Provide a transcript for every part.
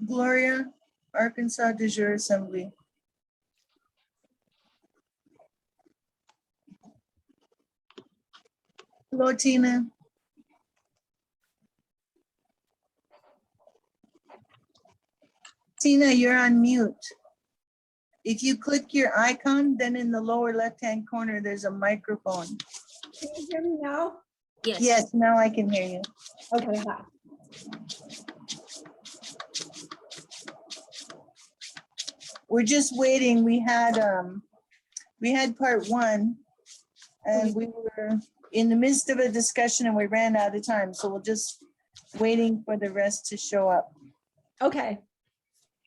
Gloria, Arkansas de jure Assembly. Hello, Tina. Tina, you're on mute. If you click your icon, then in the lower left-hand corner, there's a microphone. Can you hear me now? Yes. Yes, now I can hear you. Okay, hi. We're just waiting. We had part one, and we were in the midst of a discussion and we ran out of time. So we're just waiting for the rest to show up. Okay.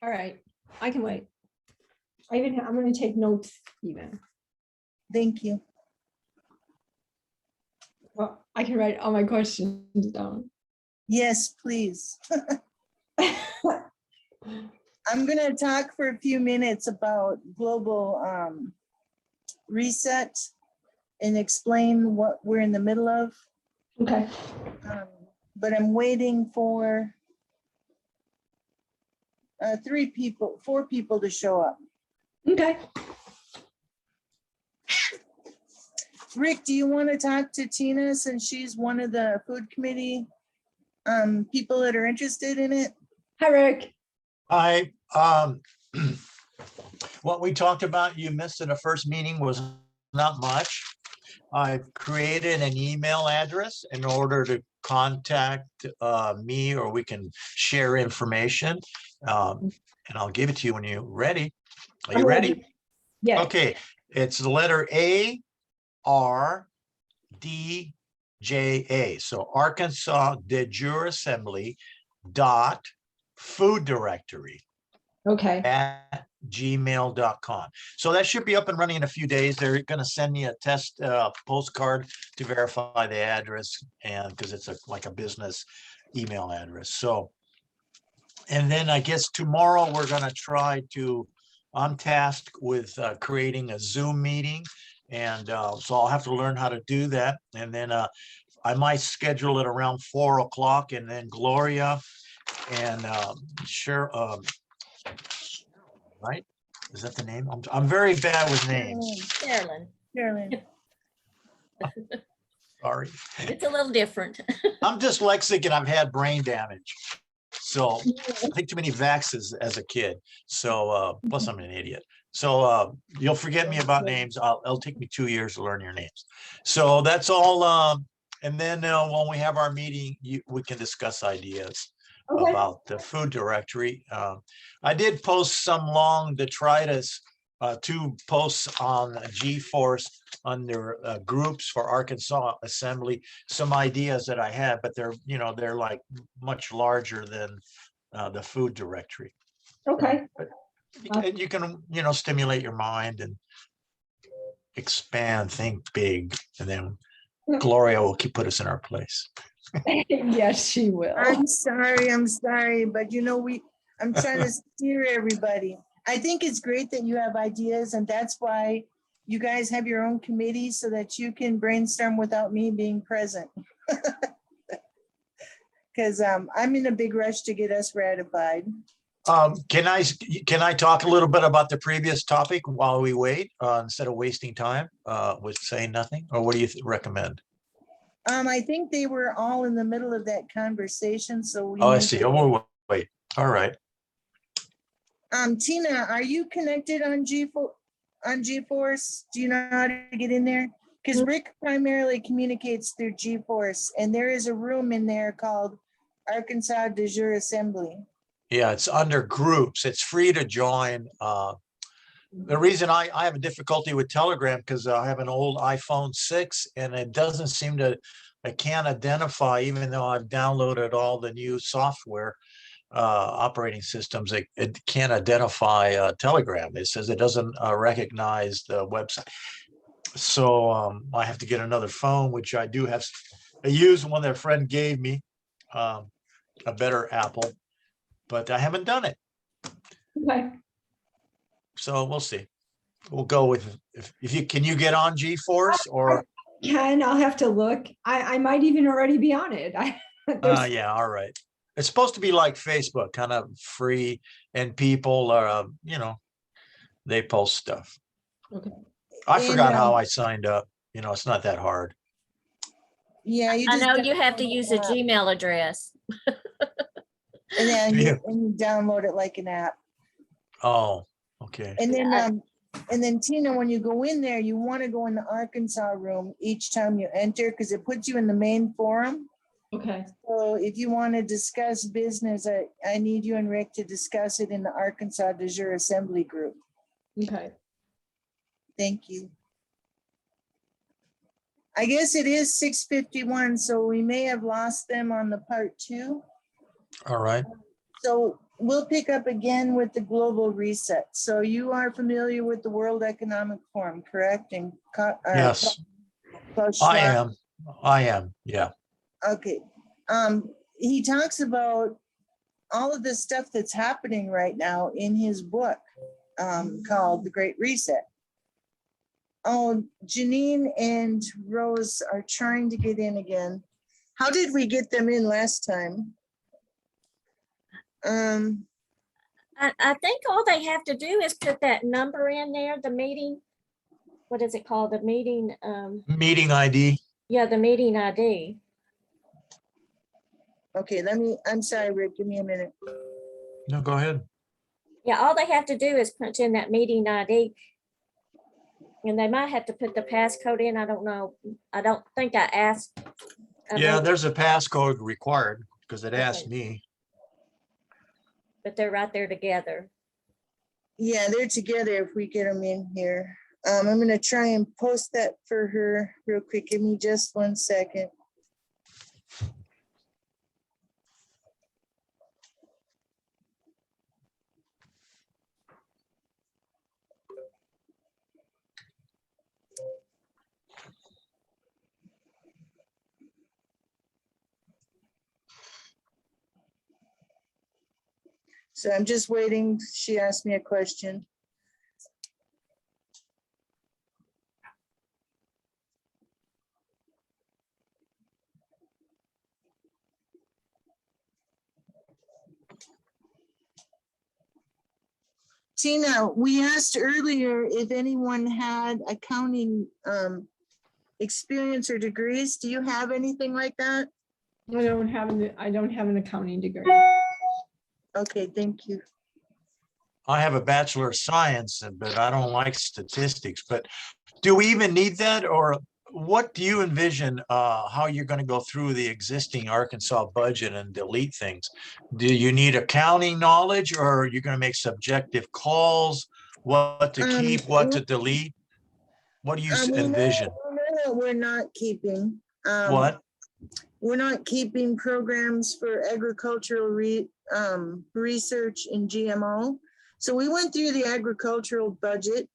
All right. I can wait. I'm going to take notes even. Thank you. Well, I can write all my questions down. Yes, please. I'm going to talk for a few minutes about global reset and explain what we're in the middle of. Okay. But I'm waiting for 4 people to show up. Okay. Rick, do you want to talk to Tina since she's one of the food committee people that are interested in it? Hi, Rick. I, what we talked about, you missed in the first meeting was not much. I've created an email address in order to contact me, or we can share information. And I'll give it to you when you're ready. Are you ready? Yes. Okay, it's the letter ARDJA. So Arkansas de jure Assembly dot food directory Okay. at gmail.com. So that should be up and running in a few days. They're going to send me a test postcard to verify the address, and because it's like a business email address. So, and then I guess tomorrow we're going to try to, I'm tasked with creating a Zoom meeting, and so I'll have to learn how to do that. And then I might schedule it around 4 o'clock, and then Gloria and right? Is that the name? I'm very bad with names. Carolyn, Carolyn. Sorry. it's a little different. I'm dyslexic and I've had brain damage. So I think too many vaxes as a kid. So plus I'm an idiot. So you'll forget me about names. It'll take me 2 years to learn your names. So that's all. And then when we have our meeting, we can discuss ideas about the food directory. I did post some long detritus, 2 posts on GeForce under groups for Arkansas Assembly, some ideas that I had, but they're like much larger than the food directory. Okay. You can, stimulate your mind and expand, think big, and then Gloria will put us in our place. Yes, she will. I'm sorry, but I'm trying to steer everybody. I think it's great that you have ideas, and that's why you guys have your own committee so that you can brainstorm without me being present. Because I'm in a big rush to get us ratified. Can I talk a little bit about the previous topic while we wait, instead of wasting time with saying nothing? Or what do you recommend? I think they were all in the middle of that conversation, so we. Oh, I see. Oh, we'll wait. All right. Tina, are you connected on GeForce? Do you know how to get in there? Because Rick primarily communicates through GeForce, and there is a room in there called Arkansas de jure Assembly. Yeah, it's under groups. It's free to join. The reason I have a difficulty with Telegram because I have an old iPhone 6 and it doesn't seem to, I can't identify, even though I've downloaded all the new software operating systems, it can't identify Telegram. It says it doesn't recognize the website. So I have to get another phone, which I do have. I used one that a friend gave me, a better Apple, but I haven't done it. Okay. So we'll see. We'll go with, if you, can you get on GeForce or? I'll have to look. I might even already be on it. Yeah, all right. It's supposed to be like Facebook, kind of free, and people are, they post stuff. Okay. I And, forgot how I signed up. It's not that hard. Yeah, you I just. know you have to download use the a app, Gmail address. And then Yeah. you download it like an app. Oh, okay. And then, Yeah. and then Tina, when you go in there, you want to go in the Arkansas room each time you enter, because it puts you in the main forum. Okay. So if you want to discuss business, I need you and Rick to discuss it in the Arkansas de jure assembly group. Okay. Thank you. I guess it is 6:51, so we may have lost them on the part 2. All right. So we'll pick up again with the global reset. So you are familiar with the World Economic Forum, correct? And Yes, Klaus I Schwab. am. I am. Yeah. Okay. He talks about all of the stuff that's happening right now in his book called The Great Reset. Oh, Janine and Rose are trying to get in again. How did we get them in last time? I think all they have to do is put that number in there, the meeting. What is it called? The meeting, Meeting ID. yeah, the meeting ID. Okay, I'm sorry, Rick, give me a minute. No, go ahead. Yeah, all they have to do is punch in that meeting ID. And they might have to put the passcode in. I don't know. I don't think I asked. Yeah, maybe- there's a passcode required because it asked Okay. me. But they're right there together. Yeah, they're together if we get them in here. I'm gonna try and post that for her real quick. Give me just 1 second. So I'm just waiting. She asked me a question. Tina, we asked earlier if anyone had accounting experience or degrees. Do you have anything like that? I don't have an accounting degree. Okay, thank you. I have a Bachelor of Science, but I don't like statistics. But do we even need that? Or what do you envision how you're going to go through the existing Arkansas budget and delete things? Do you need accounting knowledge, or are you going to make subjective calls? What to keep, what to delete? What do you envision? We know what we're not keeping. What? We're not keeping programs for agricultural research in GMO. So we went through the agricultural budget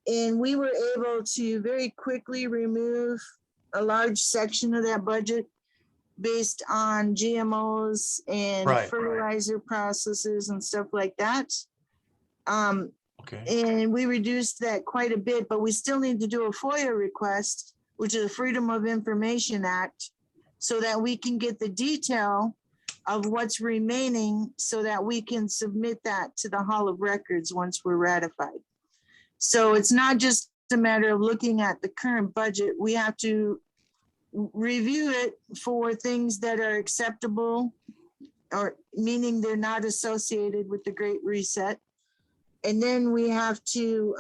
and we were able to very quickly remove a large section of that budget based on GMOs and Right. fertilizer processes and stuff like that. Okay. And we reduced that quite a bit, but we still need to do a FOIA request, which is a Freedom of Information Act, so that we can get the detail of what's remaining so that we can submit that to the Hall of Records once we're ratified. So it's not just a matter of looking at the current budget. We have to review it for things that are acceptable, or meaning they're not associated with the Great Reset. And then we have to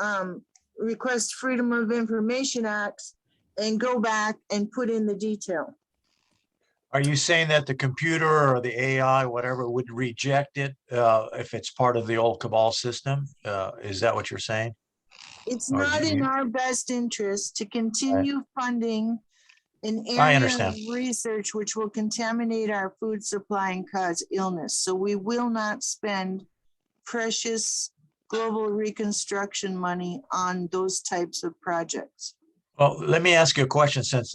request Freedom of Information Act and go back and put in the detail. Are you saying that the computer or the AI, whatever, would reject it if it's part of the old cabal system? Is that what you're saying? It's Or not do in you- our best interest to continue funding an I area understand. of research which will contaminate our food supply and cause illness. So we will not spend precious global reconstruction money on those types of projects. Well, let me ask you a question, since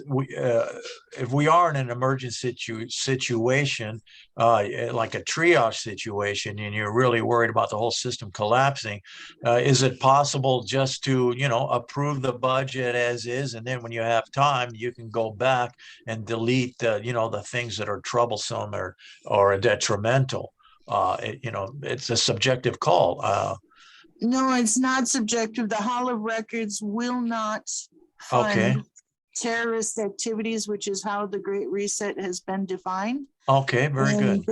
if we are in an emergency situation, like a triage situation, and you're really worried about the whole system collapsing, is it possible just to, approve the budget as is, and then when you have time, you can go back and delete the things that are troublesome or detrimental? It's a subjective call. No, it's not subjective. The Hall of Records will not Okay. fund terrorist activities, which is how the Great Reset has been defined. Okay, very good.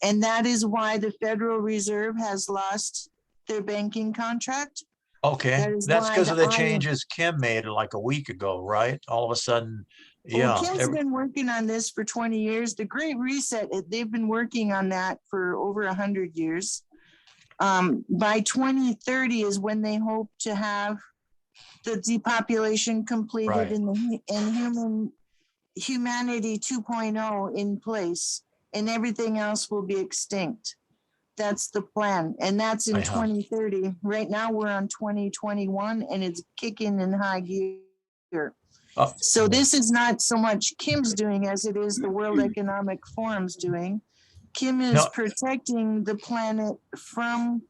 And that is why the Federal Reserve has lost their banking contract. Okay, That is that's why because of the IMF changes Kim made like a week ago, right? All of a sudden, Well, yeah. Kim's been working on this for 20 years. The Great Reset, they've been working on that for over 100 years. By 2030 is when they hope to have the depopulation completed Right. and humanity 2.0 in place, and everything else will be extinct. That's the plan, and that's in Uh-huh. 2030. Right now we're on 2021, and it's kicking in high gear. So this is not so much Kim's doing as it is the World Economic Forum's doing. Kim is No. protecting the planet from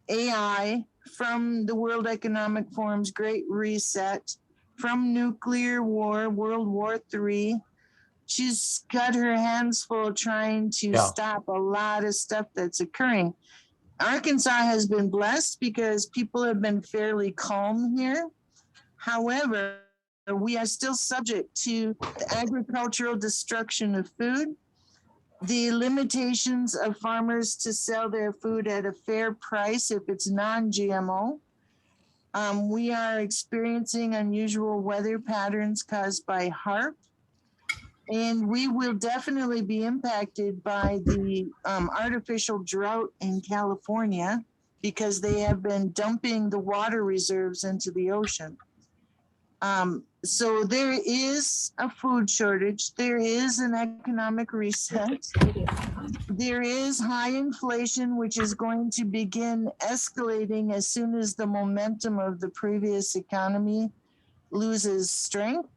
AI, from the World Economic Forum's Great Reset, from nuclear war, World War III. She's got her hands full trying to stop a lot of stuff that's occurring. Arkansas has been blessed because people have been fairly calm here. However, we are still subject to the agricultural destruction of food, the limitations of farmers to sell their food at a fair price if it's non-GMO. We are experiencing unusual weather patterns caused by HARP, and we will definitely be impacted by the artificial drought in California because they have been dumping the water reserves into the ocean. So there is a food shortage. There is an economic reset. There is high inflation, which is going to begin escalating as soon as the momentum of the previous economy loses strength.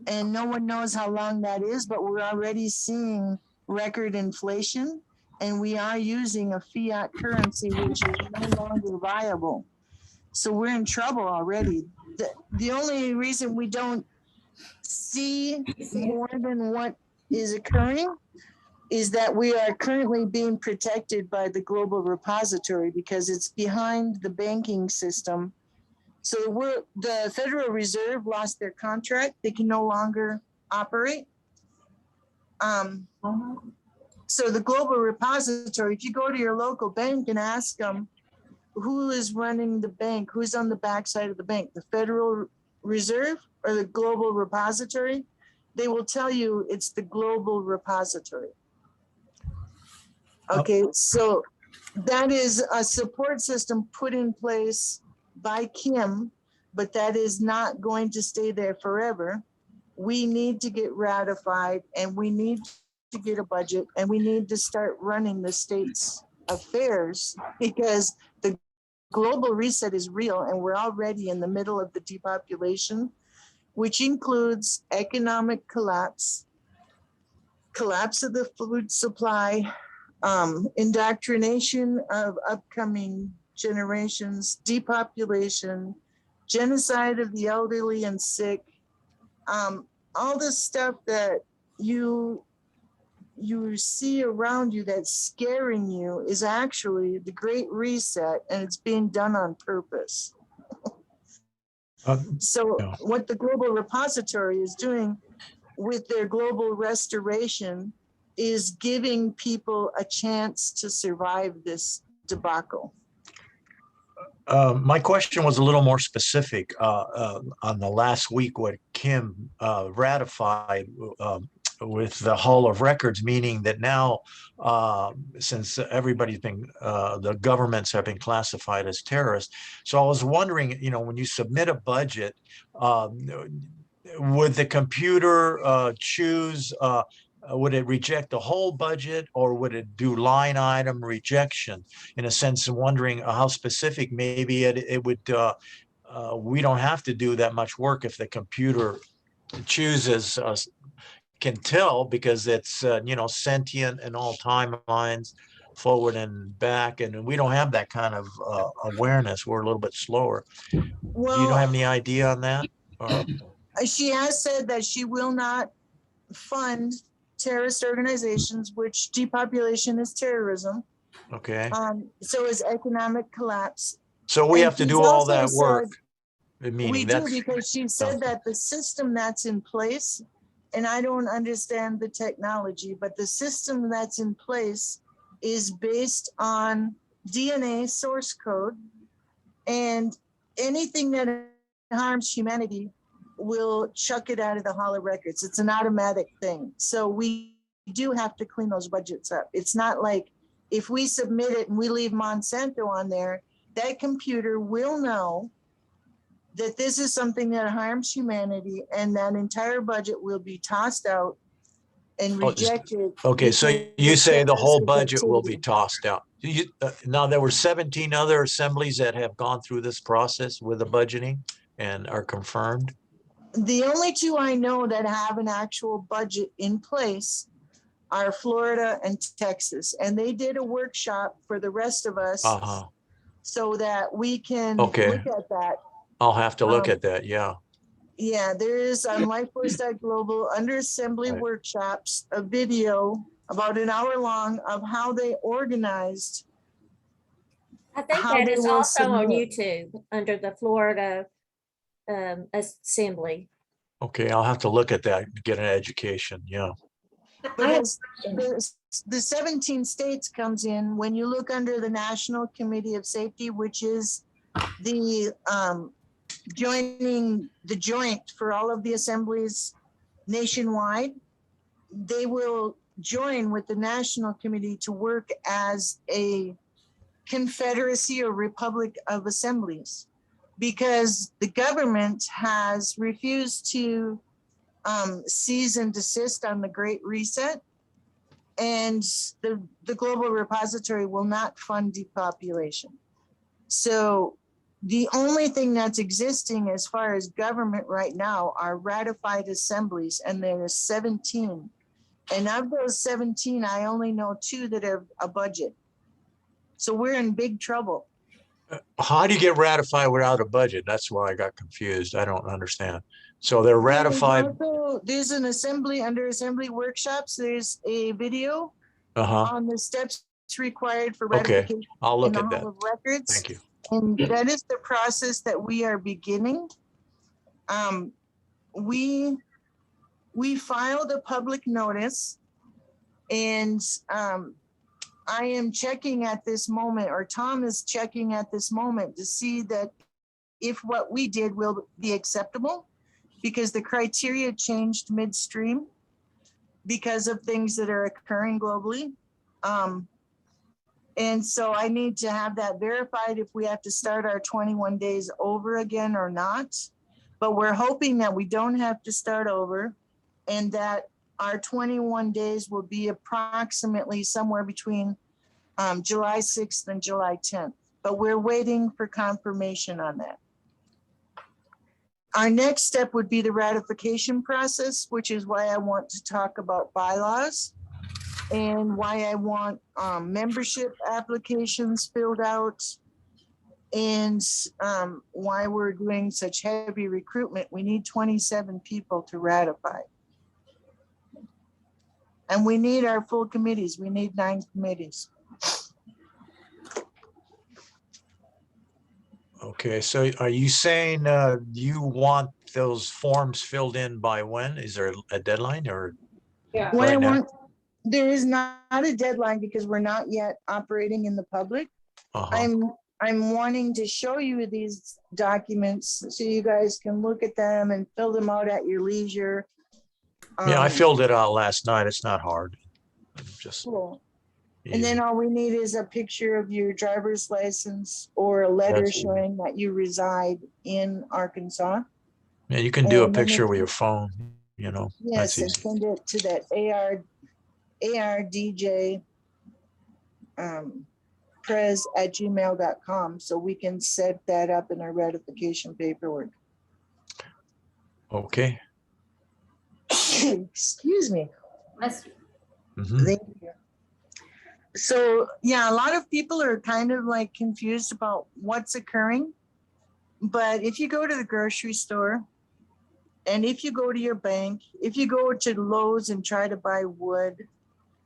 And no one knows how long that is, but we're already seeing record inflation, and we are using a fiat currency, which is no longer viable. So we're in trouble already. The only reason we don't see more than what is occurring is that we are currently being protected by the global repository because it's behind the banking system. So the Federal Reserve lost their contract. They can no longer operate. So the global repository, if you go to your local bank and ask them, who is running the bank? Who's on the backside of the bank? The Federal Reserve or the global repository? They will tell you it's the global repository. Okay, so that is a support system put in place by Kim, but that is not going to stay there forever. We need to get ratified, and we need to get a budget, and we need to start running the state's affairs because the global reset is real, and we're already in the middle of the depopulation, which includes economic collapse, collapse of the food supply, indoctrination of upcoming generations, depopulation, genocide of the elderly and sick, all this stuff that you see around you that's scaring you is actually the Great Reset, and it's being done on purpose. So what the global repository is doing with their global restoration is giving people a chance to survive this debacle. My question was a little more specific on the last week, what Kim ratified with the Hall of Records, meaning that now, since everybody's been, the governments have been classified as terrorists. So I was wondering, when you submit a budget, would the computer choose, would it reject the whole budget, or would it do line item rejection? In a sense, I'm wondering how specific maybe it would we don't have to do that much work if the computer chooses us, can tell, because it's, sentient and all timelines forward and back. And we don't have that kind of awareness. We're a little bit slower. Do you Well, have any idea on that? Or, she has said that she will not fund terrorist organizations, which depopulation is terrorism. okay. So is economic collapse. So we And have to she's do all also that work. said- We Meaning do, that's, because she said that the system that's in place, and I don't understand the technology, but the system that's in place is based on DNA source code, and anything that harms humanity will chuck it out of the Hall of Records. It's an automatic thing. So we do have to clean those budgets up. It's not like if we submit it and we leave Monsanto on there, that computer will know that this is something that harms humanity, and that entire budget will be tossed out and Oh, just- rejected. okay, so because you of say the whole terroristic budget will be activity. tossed out. Now, there were 17 other assemblies that have gone through this process with the budgeting and are confirmed. The only two I know that have an actual budget in place are Florida and Texas. And they did a workshop for the rest of us Uh-huh. so that we can Okay. look at that. I'll have to look Um, at that, yeah. Yeah, there is on LifeForce Global under assembly Right. workshops, a video about an hour long of how they organized. I think How that they is will also on submit. YouTube under the Florida Assembly. Okay, I'll have to look at that, and get an education, yeah. I have, Because the 17 states comes in when you look under the National Committee of Safety, which is the joint for all of the assemblies nationwide. They will join with the National Committee to work as a confederacy or republic of assemblies, because the government has refused to cease and desist on the Great Reset, and the Global Repository will not fund depopulation. So the only thing that's existing as far as government right now are ratified assemblies, and there's 17. And of those 17, I only know 2 that have a budget. So we're in big trouble. How do you get ratified without a budget? That's why I got confused. I don't understand. So they're ratified, There's an assembly, under assembly workshops, there's a video uh-huh, on the steps required for okay, ratification I'll in look the at that. Hall of Records. Thank you. And that is the process that we are beginning. We filed a public notice, and I am checking at this moment, or Tom is checking at this moment to see that if what we did will be acceptable, because the criteria changed midstream because of things that are occurring globally. And so I need to have that verified if we have to start our 21 days over again or not. But we're hoping that we don't have to start over, and that our 21 days will be approximately somewhere between July 6th and July 10th. But we're waiting for confirmation on that. Our next step would be the ratification process, which is why I want to talk about bylaws, and why I want membership applications filled out, and why we're doing such heavy recruitment. We need 27 people to ratify. And we need our full committees. We need 9 committees. Okay, so are you saying you want those forms filled in by when? Is there a deadline or? yeah, What I Right now. want, there is not a deadline because we're not yet operating in the public. Uh-huh. I'm wanting to show you these documents so you guys can look at them and fill them out at your leisure. Yeah, I Um, filled it out last night. It's not hard. Just cool. And then easy. all we need is a picture of your driver's license or a letter That's easy. showing that you reside in Arkansas. Yeah, you can do a and then picture if- with your phone, that's Yes, and easy. send it to that ARDJ prez@gmail.com so we can set that up in our ratification paperwork. Okay. Excuse me. Let's, Mhm. Thank you. So, yeah, a lot of people are kind of like confused about what's occurring. But if you go to the grocery store and if you go to your bank, if you go to Lowe's and try to buy wood,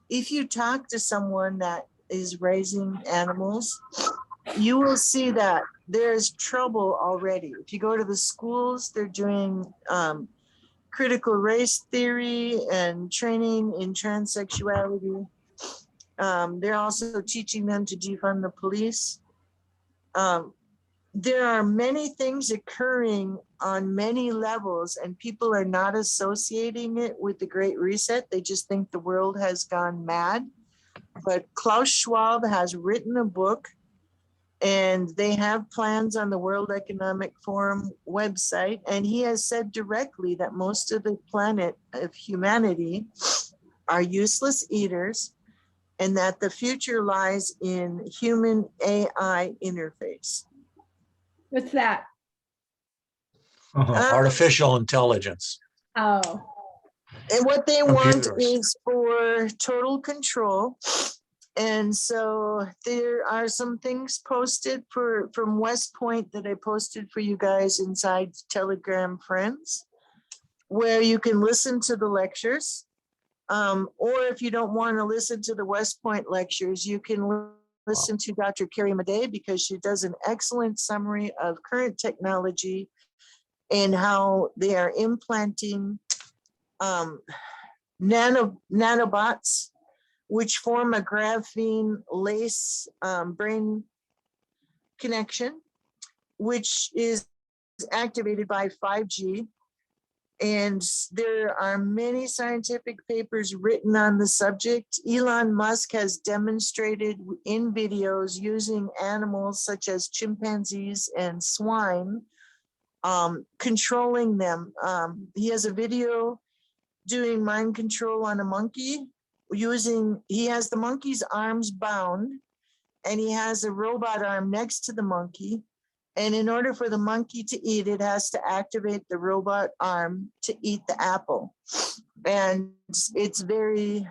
if you talk to someone that is raising animals, you will see that there's trouble already. If you go to the schools, they're doing critical race theory and training in transsexuality. They're also teaching them to defund the police. There are many things occurring on many levels, and people are not associating it with the Great Reset. They just think the world has gone mad. But Klaus Schwab has written a book, and they have plans on the World Economic Forum website. And he has said directly that most of the planet of humanity are useless eaters, and that the future lies in human AI interface. what's that? Artificial intelligence. Oh, And what they want Computers. is for total control. And so there are some things posted from West Point that I posted for you guys inside Telegram Friends, where you can listen to the lectures. Or if you don't want to listen to the West Point lectures, you can listen to Dr. Carrie Madej, because she does an excellent summary of current technology and how they are implanting nanobots, which form a graphene lace brain connection, which is activated by 5G. And there are many scientific papers written on the subject. Elon Musk has demonstrated in videos using animals such as chimpanzees and swine, controlling them. He has a video doing mind control on a monkey he has the monkey's arms bound, and he has a robot arm next to the monkey. And in order for the monkey to eat, it has to activate the robot arm to eat the apple. And it's very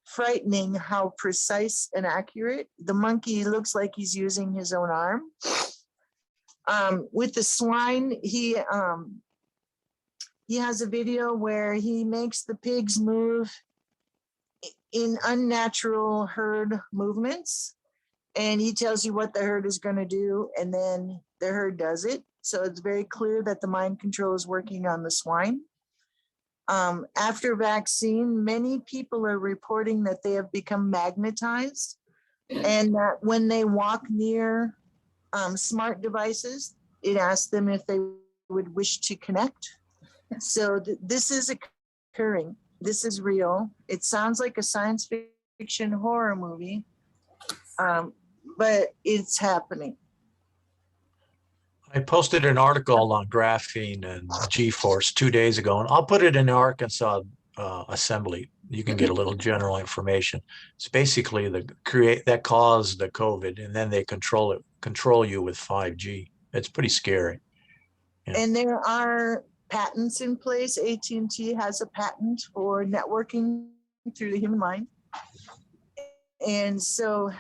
frightening how precise and accurate. The monkey looks like he's using his own arm. With the swine, he has a video where he makes the pigs move in unnatural herd movements. And he tells you what the herd is going to do, and then the herd does it. So it's very clear that the mind control is working on the swine. After vaccine, many people are reporting that they have become magnetized, and that when they walk near smart devices, it asks them if they would wish to connect. So this is occurring. This is real. It sounds like a science fiction horror movie. But it's happening. I posted an article on graphene and G-force 2 days ago, and I'll put it in the Arkansas Assembly. You can get a little general information. It's basically that caused the COVID, and then they control you with 5G. It's pretty scary. Yeah. And there are patents in place. AT&T has a patent for networking through the human mind. And so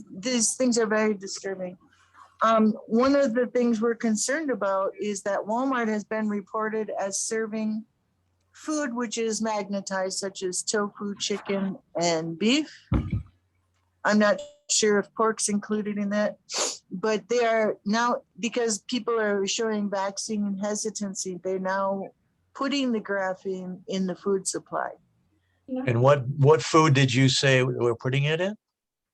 these things are very disturbing. One of the things we're concerned about is that Walmart has been reported as serving food which is magnetized, such as tofu, chicken, and beef. I'm not sure if pork's included in that, but they are now, because people are showing vaccine hesitancy, they're now putting the graphene in the food supply. And what food did you say we're putting it in?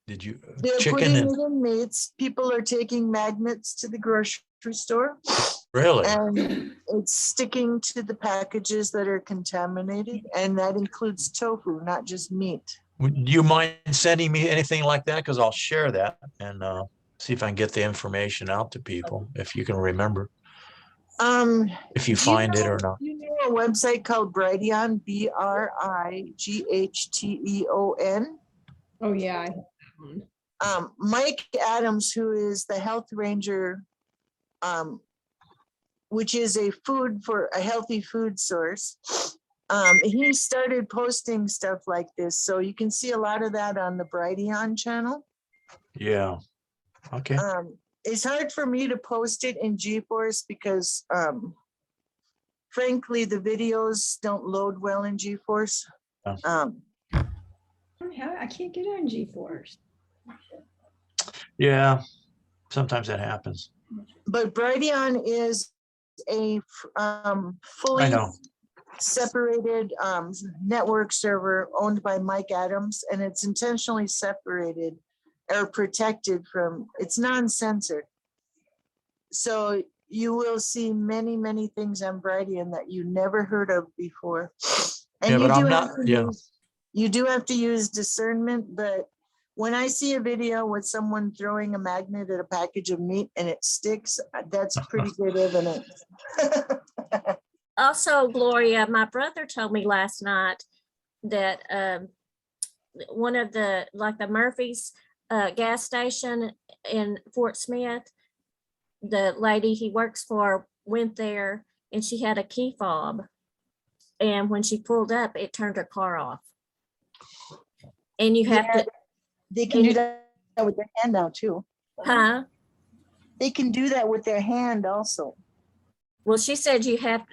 Did you They're chicken putting and it in meats. People are taking magnets to the grocery store, really? and it's sticking to the packages that are contaminated, and that includes tofu, not just meat. Would you mind sending me anything like that? Because I'll share that and see if I can get the information out to people, if you can remember, if you find it or not. You know a website called Brighteon, Brighton? oh yeah. I have that one. Mike Adams, who is the health ranger, which is a healthy food source. He started posting stuff like this. So you can see a lot of that on the Brighteon channel. Yeah. Okay. It's hard for me to post it in GeForce because frankly, the videos don't load well in GeForce. Oh. I can't get on GeForce. Yeah. Sometimes that happens. But Brighteon is a I fully know. separated network server owned by Mike Adams, and it's intentionally separated or protected from, it's non-censored. So you will see many, many things on Brighteon that you never heard of before. And Yeah, you but do I'm have not, to yeah. you do have to use discernment, but when I see a video with someone throwing a magnet at a package of meat and it sticks, that's pretty good evidence. Also, Gloria, my brother told me last night that one of the Murphy's gas station in Fort Smith, the lady he works for went there and she had a key fob. And when she pulled up, it turned her car off. And you have to, They can do that with their hand now too. huh? They can do that with their hand also. Well, she said they had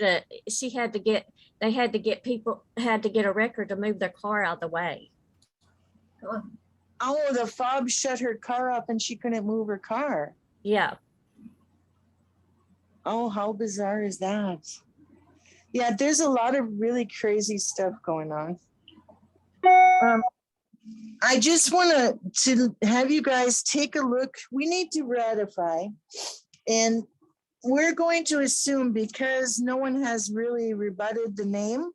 to get a record to move their car out of the way. Oh, the fob shut her car up and she couldn't move her car. Yeah. Oh, how bizarre is that? Yeah, there's a lot of really crazy stuff going on. I just want to have you guys take a look. We need to ratify, and we're going to assume, because no one has really rebutted the name,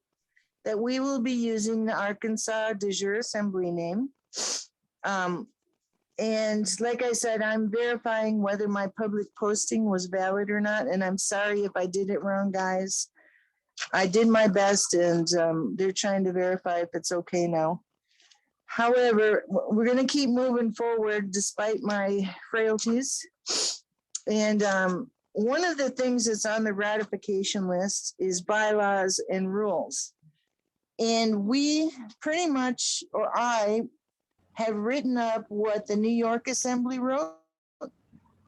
that we will be using the Arkansas de jure Assembly name. And like I said, I'm verifying whether my public posting was valid or not. And I'm sorry if I did it wrong, guys. I did my best, and they're trying to verify if it's okay now. However, we're going to keep moving forward despite my frailties. And one of the things that's on the ratification list is bylaws and rules. And we pretty much, or I, have written up what the New York Assembly wrote,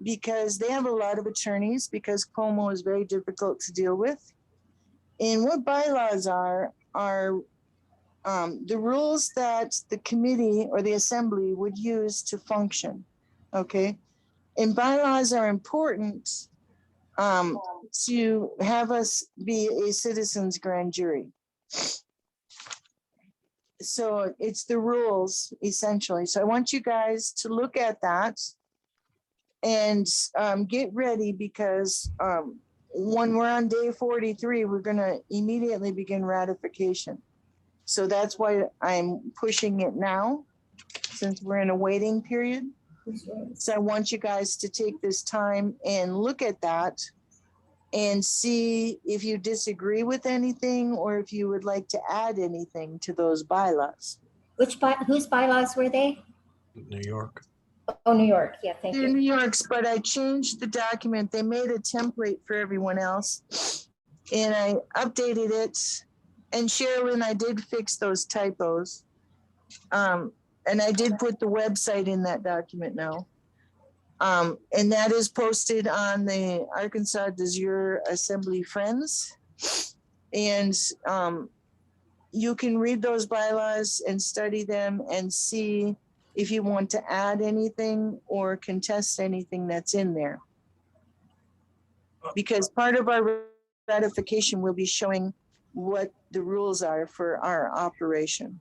because they have a lot of attorneys, because Como is very difficult to deal with. And what bylaws are the rules that the committee or the assembly would use to function, okay? And bylaws are important to have us be a citizens grand jury. So it's the rules essentially. So I want you guys to look at that and get ready, because when we're on day 43, we're gonna immediately begin ratification. So that's why I'm pushing it now, since we're in a waiting period. So I want you guys to take this time and look at that and see if you disagree with anything, or if you would like to add anything to those bylaws. Whose bylaws were they? New York. Oh, New York. Yeah, thank They're you. New York's, but I changed the document. They made a template for everyone else, and I updated it. And Sherilyn, I did fix those typos. And I did put the website in that document now. And that is posted on the Arkansas de jure Assembly Friends. And you can read those bylaws and study them and see if you want to add anything or contest anything that's in there. Because part of our ratification will be showing what the rules are for our operation.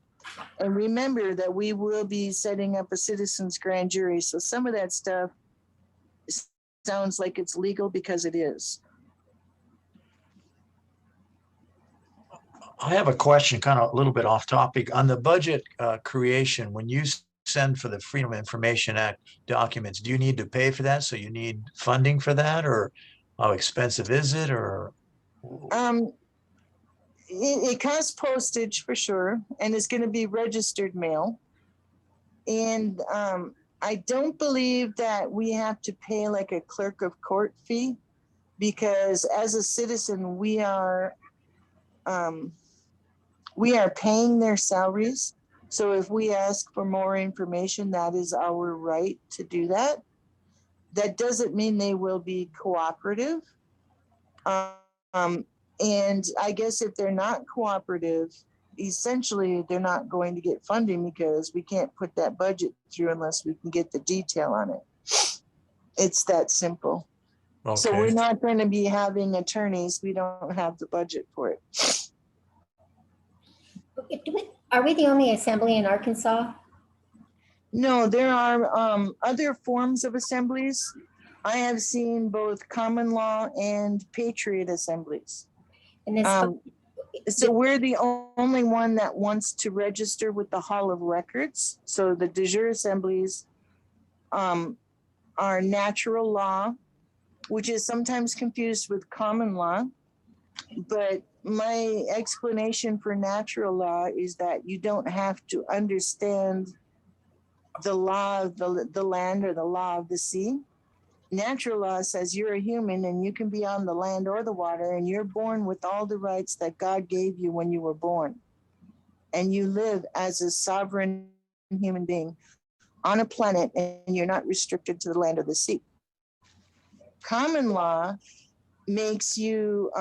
And remember that we will be setting up a citizens grand jury. So some of that stuff sounds like it's legal, because it is. I have a question, kind of a little bit off topic. On the budget creation, when you send for the Freedom of Information Act documents, do you need to pay for that? So you need funding for that, or how expensive is it, or? It costs postage for sure, and it's going to be registered mail. And I don't believe that we have to pay like a clerk of court fee, because as a citizen, we are paying their salaries. So if we ask for more information, that is our right to do that. That doesn't mean they will be cooperative. And I guess if they're not cooperative, essentially they're not going to get funding, because we can't put that budget through unless we can get the detail on it. It's that simple. So we're Okay, not going to be having attorneys. We don't have the budget for it. Are we the only assembly in Arkansas? No, there are other forms of assemblies. I have seen both common law and patriot assemblies. And this, So we're the only one that wants to register with the Hall of Records. So the de jure assemblies are natural law, which is sometimes confused with common law. But my explanation for natural law is that you don't have to understand the law of the land or the law of the sea. Natural law says you're a human and you can be on the land or the water, and you're born with all the rights that God gave you when you were born. And you live as a sovereign human being on a planet, and you're not restricted to the land or the sea. Common law makes you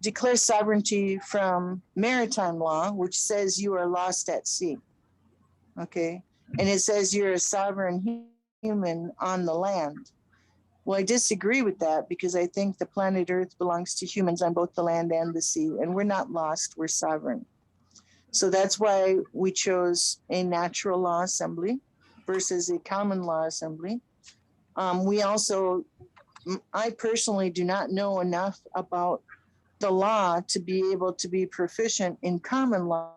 declare sovereignty from maritime law, which says you are lost at sea. Okay. And it says you're a sovereign human on the land. Well, I disagree with that, because I think the planet Earth belongs to humans on both the land and the sea, and we're not lost, we're sovereign. So that's why we chose a natural law assembly versus a common law assembly. I personally do not know enough about the law to be able to be proficient in common law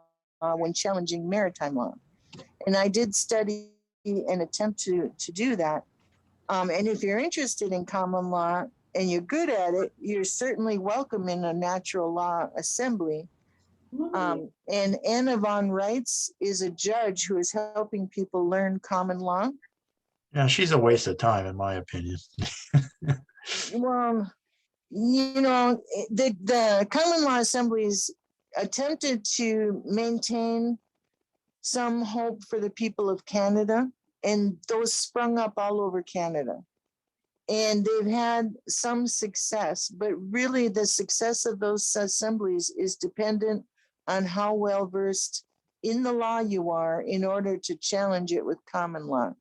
when challenging maritime law. And I did study and attempt to do that. And if you're interested in common law and you're good at it, you're certainly welcome in a natural law assembly. And Anna von Reitz is a judge who is helping people learn common law. yeah, she's a waste of time, in my opinion. Well, the common law assemblies attempted to maintain some hope for the people of Canada, and those sprung up all over Canada. And they've had some success, but really the success of those assemblies is dependent on how well versed in the law you are in order to challenge it with common law.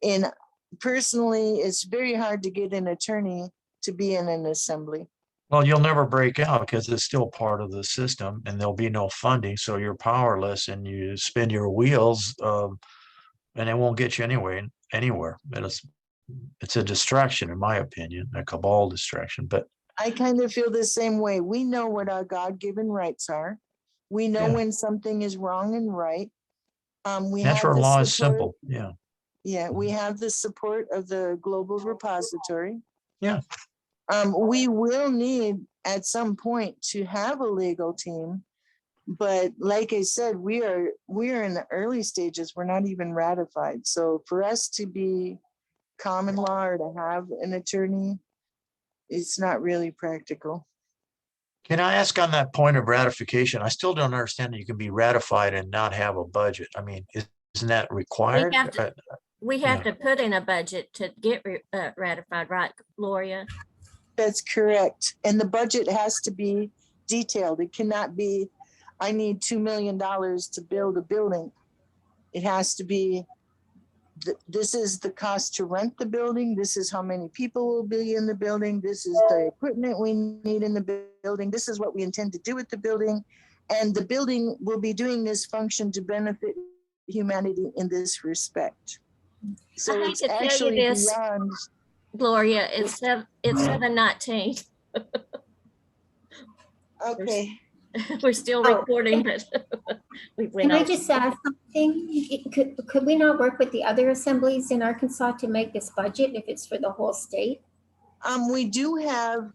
And personally, it's very hard to get an attorney to be in an assembly. Well, you'll never break out because it's still part of the system, and there'll be no funding, so you're powerless and you spin your wheels, and it won't get you anywhere. It's a distraction, in my opinion, a cabal distraction. But I kind of feel the same way. We know what our God-given rights are. We know Yeah. when something is wrong and right. We have natural the law is support- simple. Yeah. Yeah, we have the support of the global repository. Yeah. We will need at some point to have a legal team, but like I said, we are in the early stages. We're not even ratified. So for us to be common law or to have an attorney, it's not really practical. Can I ask on that point of ratification? I still don't understand that you can be ratified and not have a budget. I mean, isn't that required? We have to put in a budget to get ratified, right, Gloria? That's correct. And the budget has to be detailed. It cannot be, I need $2 million to build a building. It has to be, this is the cost to rent the building. This is how many people will be in the building. This is the equipment we need in the building. This is what we intend to do with the building. And the building will be doing this function to benefit humanity in this respect. So hate it's to tell you actually this, beyond. Gloria, it's 7:19. Okay. We're still Oh. recording, but we went Can I over. just ask something? Could we not work with the other assemblies in Arkansas to make this budget if it's for the whole state? We do have,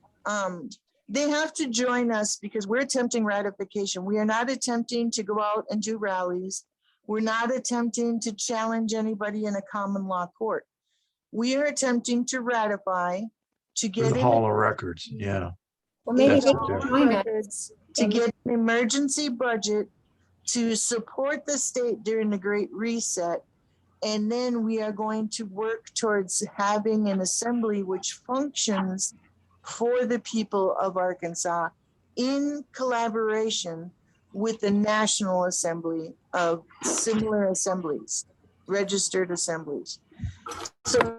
they have to join us because we're attempting ratification. We are not attempting to go out and do rallies. We're not attempting to challenge anybody in a common law court. We are attempting to ratify, to Through get the an Hall of Records, yeah. Well, maybe That's they the can difference. join us. records to get an emergency budget to support the state during the Great Reset. And then we are going to work towards having an assembly which functions for the people of Arkansas in collaboration with the National Assembly of similar assemblies, registered assemblies. So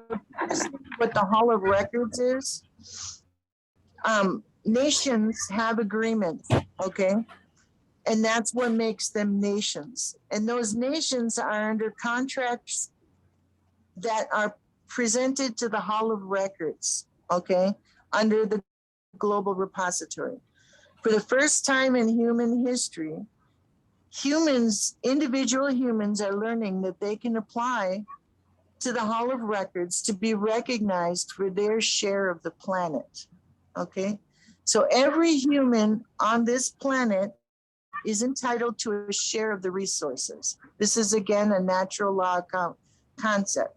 what the Hall of Records is, nations have agreements, okay? And that's what makes them nations. And those nations are under contracts that are presented to the Hall of Records, okay? Under the global repository. For the first time in human history, individual humans are learning that they can apply to the Hall of Records to be recognized for their share of the planet, okay? So every human on this planet is entitled to a share of the resources. This is, again, a natural law concept.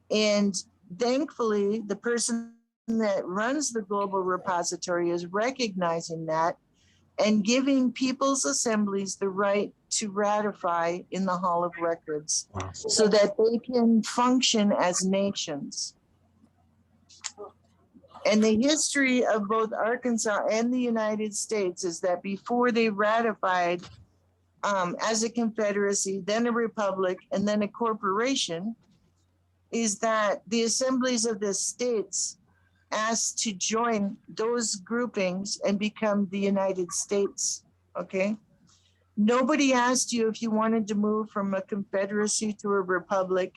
And thankfully, the person that runs the global repository is recognizing that and giving people's assemblies the right to ratify in the Hall of Records Wow. so that they can function as nations. And the history of both Arkansas and the United States is that before they ratified as a confederacy, then a republic, and then a corporation, is that the assemblies of the states asked to join those groupings and become the United States, okay? Nobody asked you if you wanted to move from a confederacy to a republic.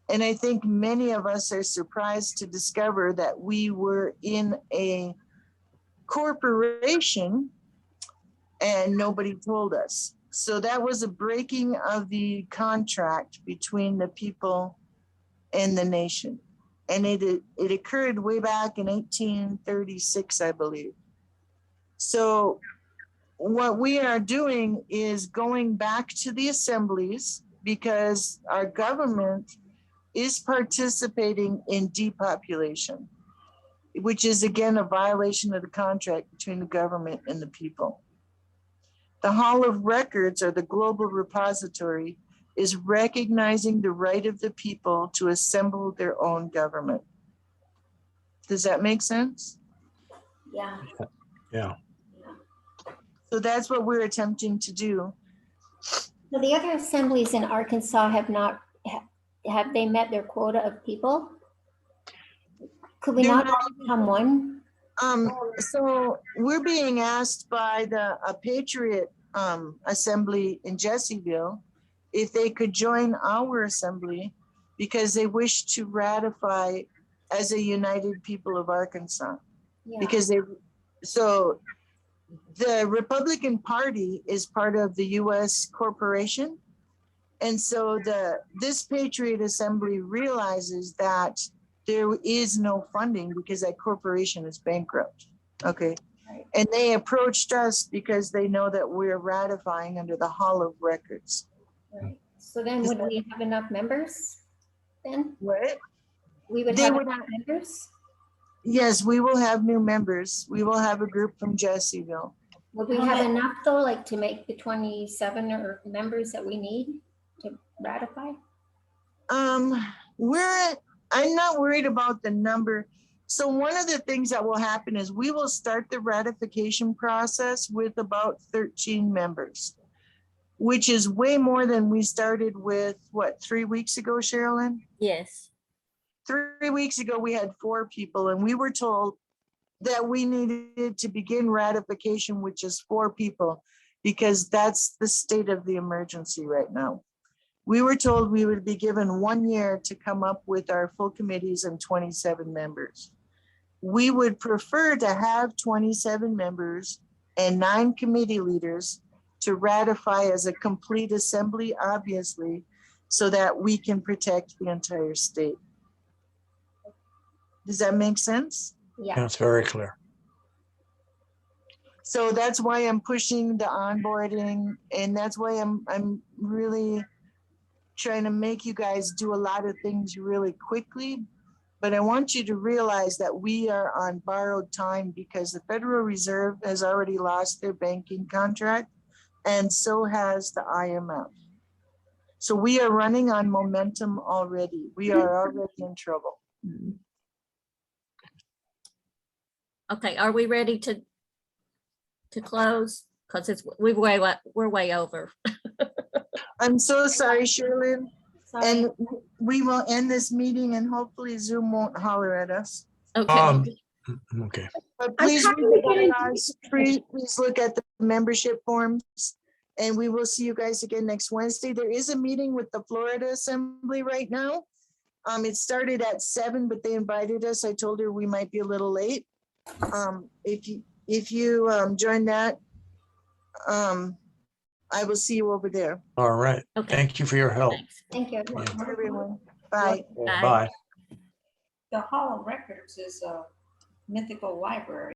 And I think many of us are surprised to discover that we were in a corporation and nobody told us. So that was a breaking of the contract between the people and the nation. And it occurred way back in 1836, I believe. So what we are doing is going back to the assemblies because our government is participating in depopulation, which is again a violation of the contract between the government and the people. The Hall of Records, or the global repository, is recognizing the right of the people to assemble their own government. Does that make sense? Yeah. Yeah. So that's what we're attempting to do. So the other assemblies in Arkansas have they met their quota of people? Could we They're not not all become one? So we're being asked by a Patriot assembly in Jesseville if they could join our assembly because they wish to ratify as a united people of Arkansas. Yeah. Because so the Republican Party is part of the US corporation. And so this Patriot Assembly realizes that there is no funding because that corporation is bankrupt. Okay. Right. And they approached us because they know that we're ratifying under the Hall of Records. Right. So then would we have enough members then? What? We would They have would enough members? Yes, we will have new members. We will have a group from Jesseville. Would we have enough though, like to make the 27 or members that we need to ratify? I'm not worried about the number. So one of the things that will happen is we will start the ratification process with about 13 members, which is way more than we started with, what, 3 weeks ago, Sherilyn? Yes. 3 weeks ago, we had 4 people and we were told that we needed to begin ratification with just 4 people because that's the state of the emergency right now. We were told we would be given 1 year to come up with our full committees and 27 members. We would prefer to have 27 members and 9 committee leaders to ratify as a complete assembly, obviously, so that we can protect the entire state. Does that make sense? Yeah. That's very clear. So that's why I'm pushing the onboarding, and that's why I'm really trying to make you guys do a lot of things really quickly. But I want you to realize that we are on borrowed time because the Federal Reserve has already lost their banking contract, and so has the IMF. So we are running on momentum already. We are already in trouble. Okay, are we ready to close? Because we're way over. I'm so sorry, Sherilyn. Sorry. And we will end this meeting and hopefully Zoom won't holler at us. Okay, Okay. But I'm please trying read to the get into- bylaws. Please look at the membership forms. And we will see you guys again next Wednesday. There is a meeting with the Florida Assembly right now. It started at 7, but they invited us. I told her we might be a little late. If you join that, I will see you over there. All right. okay. Thank you for your help. Thanks. Thank you. Yeah. Everyone, bye. Bye. Bye. The Hall of Records is a mythical library.